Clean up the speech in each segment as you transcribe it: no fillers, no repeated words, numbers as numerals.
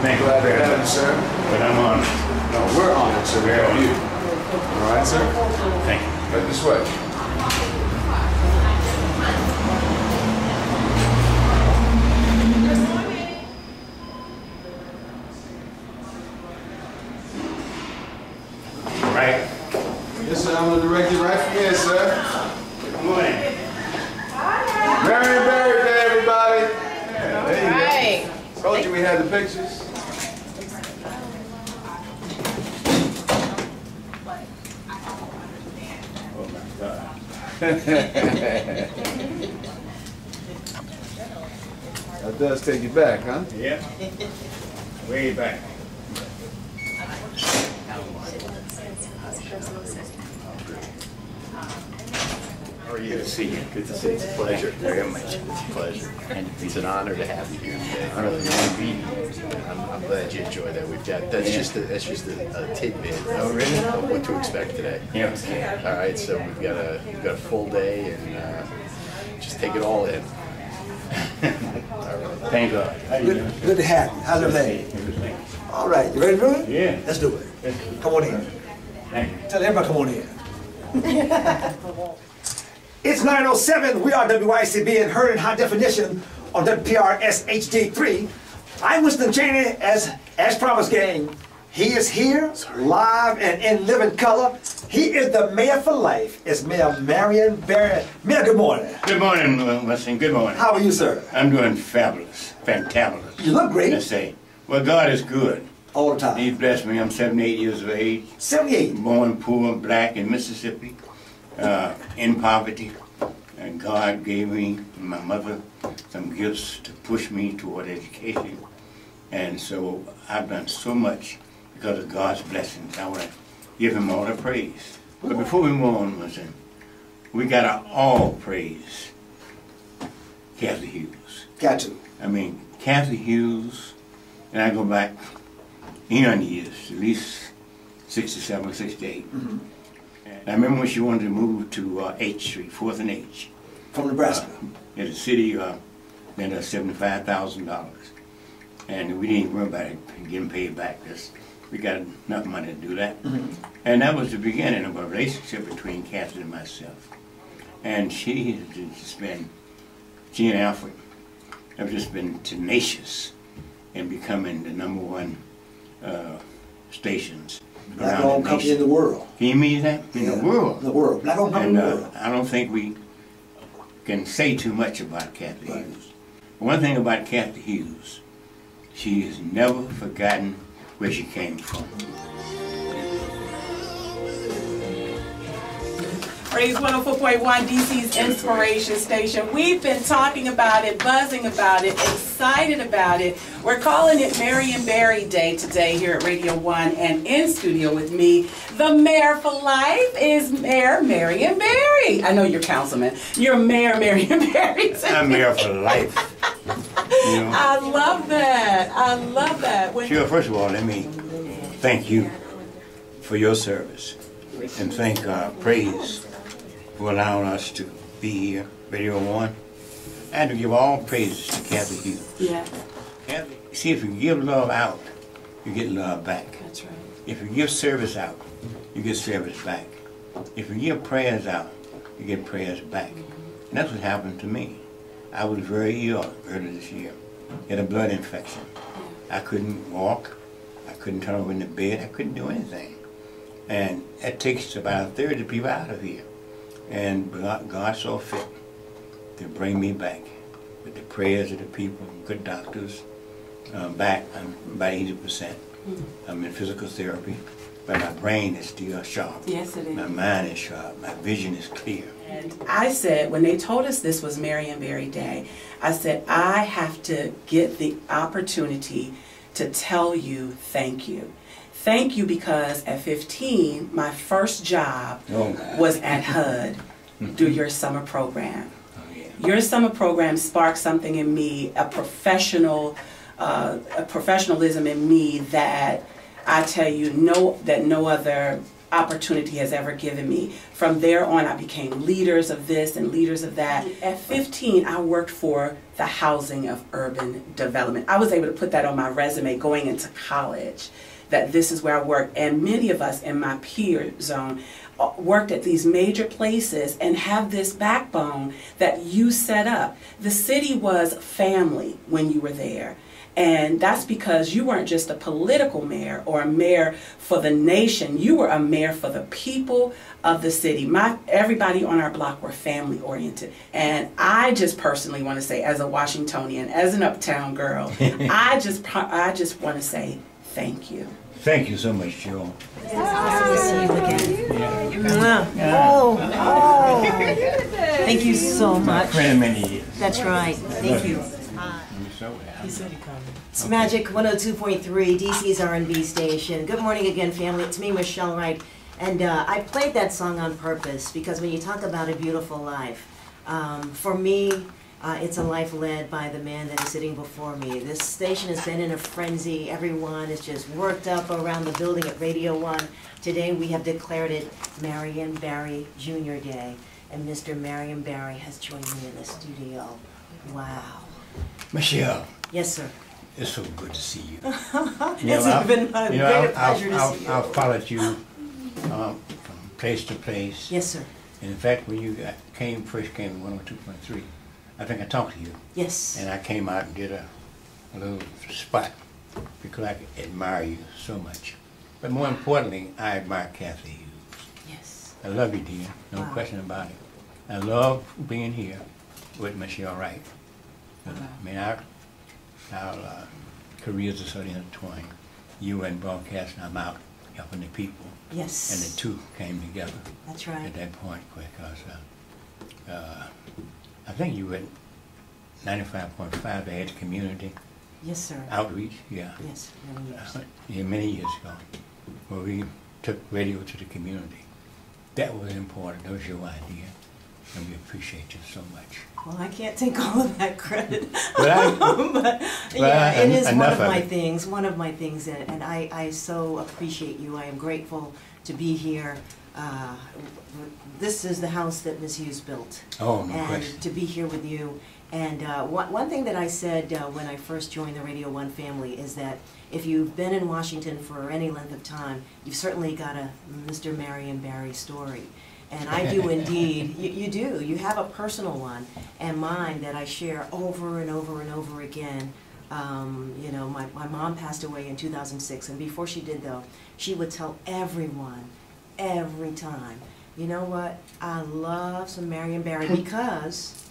Thank you. Glad to have you, sir. But I'm on. No, we're honored, sir. We have you. All right, sir? Thank you. Right this way. Right. Yes, sir. I'm going to direct you right from here, sir. Good morning. Marion Berry Day, everybody. Yeah, there you Right. go. Told you we had the pictures. Oh my God. That does take you back, huh? Yeah. Way back. How are you? Good to see you. Good to see you. It's a pleasure. Very much. It's a pleasure. And it's an honor to have you here today. Really, I'm glad you enjoyed that. We've got that's just a tidbit. Oh, really? Of what to expect today. Yeah. All right. So we've got a full day and just take it all in. Thank God. Good to have you. How's everything? All right, you ready to do it? Yeah. Let's do it. Come on in. Thank you. Tell everybody come on in. It's 9:07. We are WICB and heard in high definition on WPRS HD3. I'm Winston Cheney as promised, gang. He is here, live and in living color. He is the mayor for life. It's Mayor Marion Berry. Mayor, good morning. Good morning, Winston. Good morning. How are you, sir? I'm doing fabulous. Fantabulous. You look great. Let's say. Well, God is good. All the time. He blessed me. I'm 78 years of age. 78. Born poor, black in Mississippi, in poverty. And God gave me and my mother some gifts to push me toward education. And so I've done so much because of God's blessings. I want to give him all the praise. But before we move on, listen, we got to all praise Kathy Hughes. Got you. I mean, Kathy Hughes, and I go back years, at least 67, 68. Mm-hmm. And I remember when she wanted to move to H Street, 4th and H. From Nebraska. In the city, lent us $75,000. And we didn't worry about it getting paid back. We got enough money to do that. Mm-hmm. And that was the beginning of a relationship between Kathy and myself. And she has just been, she and Alfred have just been tenacious in becoming the #1 stations Black-owned company in the world. Can you mean that? In the world. The world. Black-owned company in the world. I don't think we can say too much about Kathy Hughes. One thing about Kathy Hughes, she has never forgotten where she came from. Praise 104.1, DC's Inspiration Station. We've been talking about it, buzzing about it, excited about it. We're calling it Marion Berry Day today here at Radio 1, and in studio with me, the mayor for life is Mayor Marion Berry. I know you're councilman. You're Mayor Marion Berry. I'm mayor for life. You know? I love that. I love that. Sure, first of all, let me thank you for your service and thank Praise for allowing us to be here, Radio 1, and to give all praises to Kathy Hughes. Yeah. Kathy, see, if you give love out, you get love back. That's right. If you give service out, you get service back. If you give prayers out, you get prayers back. And that's what happened to me. I was very ill earlier this year. Had a blood infection. I couldn't walk. I couldn't turn over in the bed. I couldn't do anything. And it takes about a third of the people out of here. And God saw fit to bring me back with the prayers of the people, good doctors. Back, I'm about 80%. I'm in physical therapy, but my brain is still sharp. Yes, it is. My mind is sharp. My vision is clear. And I said, when they told us this was Marion Berry Day, I said, I have to get the opportunity to tell you thank you. Thank you because at 15, my first job was at HUD through your summer program. Oh, yeah. Your summer program sparked something in me, a professionalism in me that I tell you, no other opportunity has ever given me. From there on, I became leaders of this and leaders of that. At 15, I worked for the Housing of Urban Development. I was able to put that on my resume going into college, that this is where I work. And many of us in my peer zone worked at these major places and have this backbone that you set up. The city was family when you were there. And that's because you weren't just a political mayor or a mayor for the nation. You were a mayor for the people of the city. Everybody on our block were family oriented. And I just personally want to say, as a Washingtonian, as an uptown girl, I just want to say thank you. Thank you so much, Joe. It's awesome to see you again. Thank you so much. Friend many years. That's right. Thank you. He said he coming. It's Magic 102.3, DC's R&B station. Good morning again, family. It's me, Michelle Wright. And I played that song on purpose because when you talk about a beautiful life, for me, it's a life led by the man that is sitting before me. This station has been in a frenzy. Everyone is just worked up around the building at Radio 1. Today we have declared it Marion Barry Jr. Day. And Mr. Marion Barry has joined me in the studio. Wow. Michelle. Yes, sir. It's so good to see you. It's been a great pleasure to see you. I've followed you from place to place. Yes, sir. And in fact, when you first came to 102.3, I think I talked to you. Yes. And I came out and did a little spot because I admire you so much. But more importantly, I admire Kathy Hughes. Yes. I love you, dear. No question about it. I love being here with Michelle Wright. I mean, our careers are so intertwined. You and broadcasting, I'm out helping the people. Yes. And the two came together. That's right. At that point, because I think you were at 95.5, they had the community Yes, sir. outreach, yeah. Yes, many years. Yeah, many years ago, where we took radio to the community. That was important. That was your idea. And we appreciate you so much. Well, I can't take all of that credit. But yeah, it is one enough of of my it. things, and I so appreciate you. I am grateful to be here. This is the house that Ms. Hughes built. Oh, no and question. to be here with you. And one thing that I said when I first joined the Radio 1 family is that if you've been in Washington for any length of time, you've certainly got a Mr. Marion Barry story. And I do indeed. You do. You have a personal one, and mine that I share over and over and over again. You know, my mom passed away in 2006, and before she did, though, she would tell everyone, every time, you know what, I love some Marion Barry because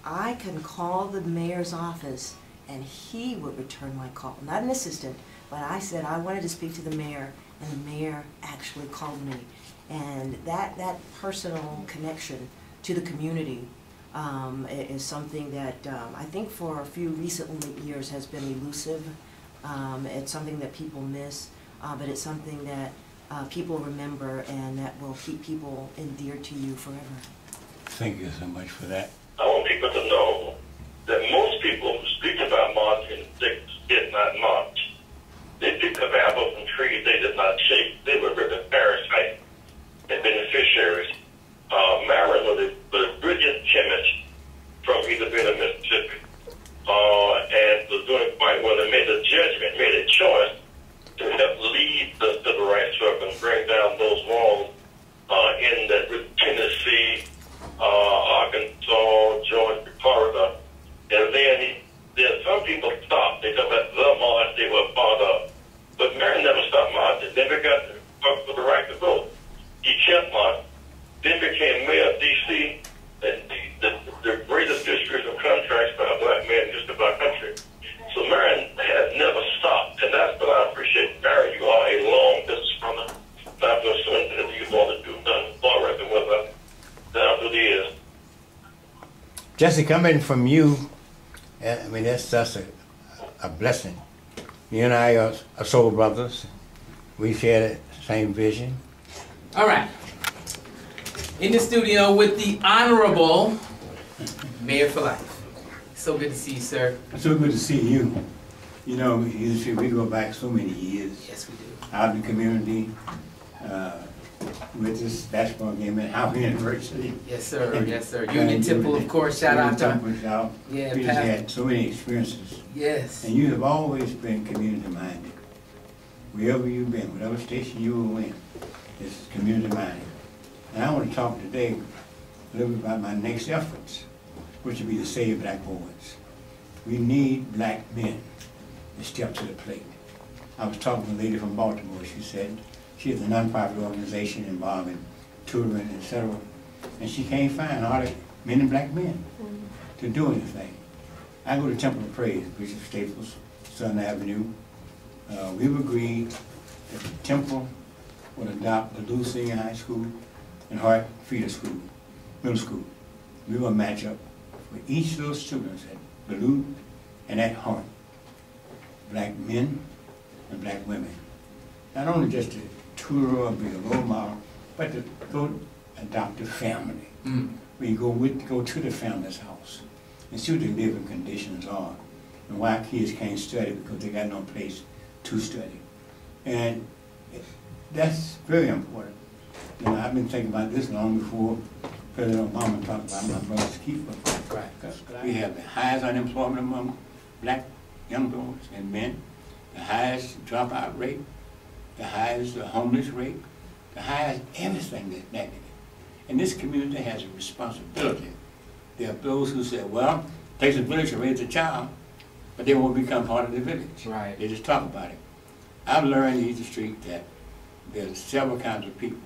I can call the mayor's office, and he would return my call. Not an assistant, but I said I wanted to speak to the mayor, and the mayor actually called me. And that personal connection to the community is something that I think for a few recent years has been elusive. It's something that people miss, but it's something that people remember and that will keep people endeared to you forever. Thank you so much for that. I want people to know that most people who speak about marching did not march. They picked up apples from trees they did not shake. They were really parasites and beneficiaries. Marion was a brilliant chemist from Isabella, Mississippi, and was doing quite well and made a judgment, made a choice to help lead the civil rights struggle and bring down those walls in Tennessee, Arkansas, Georgia, Florida. And then some people stopped because that's the march they were part of. But Marion never stopped marching. Never got for the right to vote. He kept marching. Then became mayor of D.C., the greatest district of contracts by a black man in just about country. So Marion has never stopped, and that's what I appreciate. Marion, you are a long distance runner. Not just something that you want to do, done far record with us down through the years. Jesse, coming from you, I mean, that's such a blessing. You and I are soul brothers. We share the same vision. All right. In the studio with the Honorable Mayor for Life. So good to see you, sir. It's so good to see you. You know, we go back so many years. Yes, we do. Out in the community, with this basketball game at Howard University. Yes, sir. Yes, sir. Union Temple, of course. Shout out to. Yeah, we just had so many experiences. Yes. And you have always been community minded. Wherever you've been, whatever station you were in, it's community minded. And I want to talk today a little bit about my next efforts, which will be to save black boys. We need black men to step to the plate. I was talking to a lady from Baltimore. She said she has a nonprofit organization involving tutoring, etc. And she can't find hardly many black men to do anything. I go to Temple of Praise, Bishop Staples, Southern Avenue. We've agreed that the Temple would adopt the Duluth Senior High School and Hart Feeder School, middle school. We will match up for each of those students at Duluth and at Hart, black men and black women. Not only just to tutor or be a role model, but to go adopt a family. We go to the family's house and see what their living conditions are and why kids can't study because they got no place to study. And that's very important. You know, I've been thinking about this long before President Obama talked about my brother's keeper. Right. We have the highest unemployment among black young boys and men, the highest dropout rate, the highest homeless rate, the highest everything that's negative. And this community has a responsibility. There are those who say, well, it takes a village to raise a child, but they won't become part of the village. Right. They just talk about it. I've learned in the street that there are several kinds of people.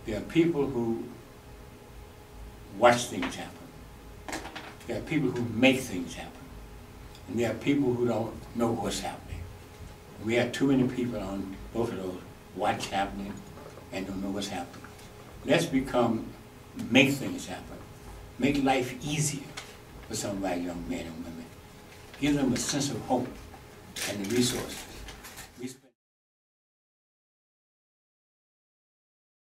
There are people who watch things happen. There are people who make things happen. And there are people who don't know what's happening. We have too many people on both of those, watch happening and don't know what's happening. Let's make things happen. Make life easier for some of our young men and women. Give them a sense of hope and the resources.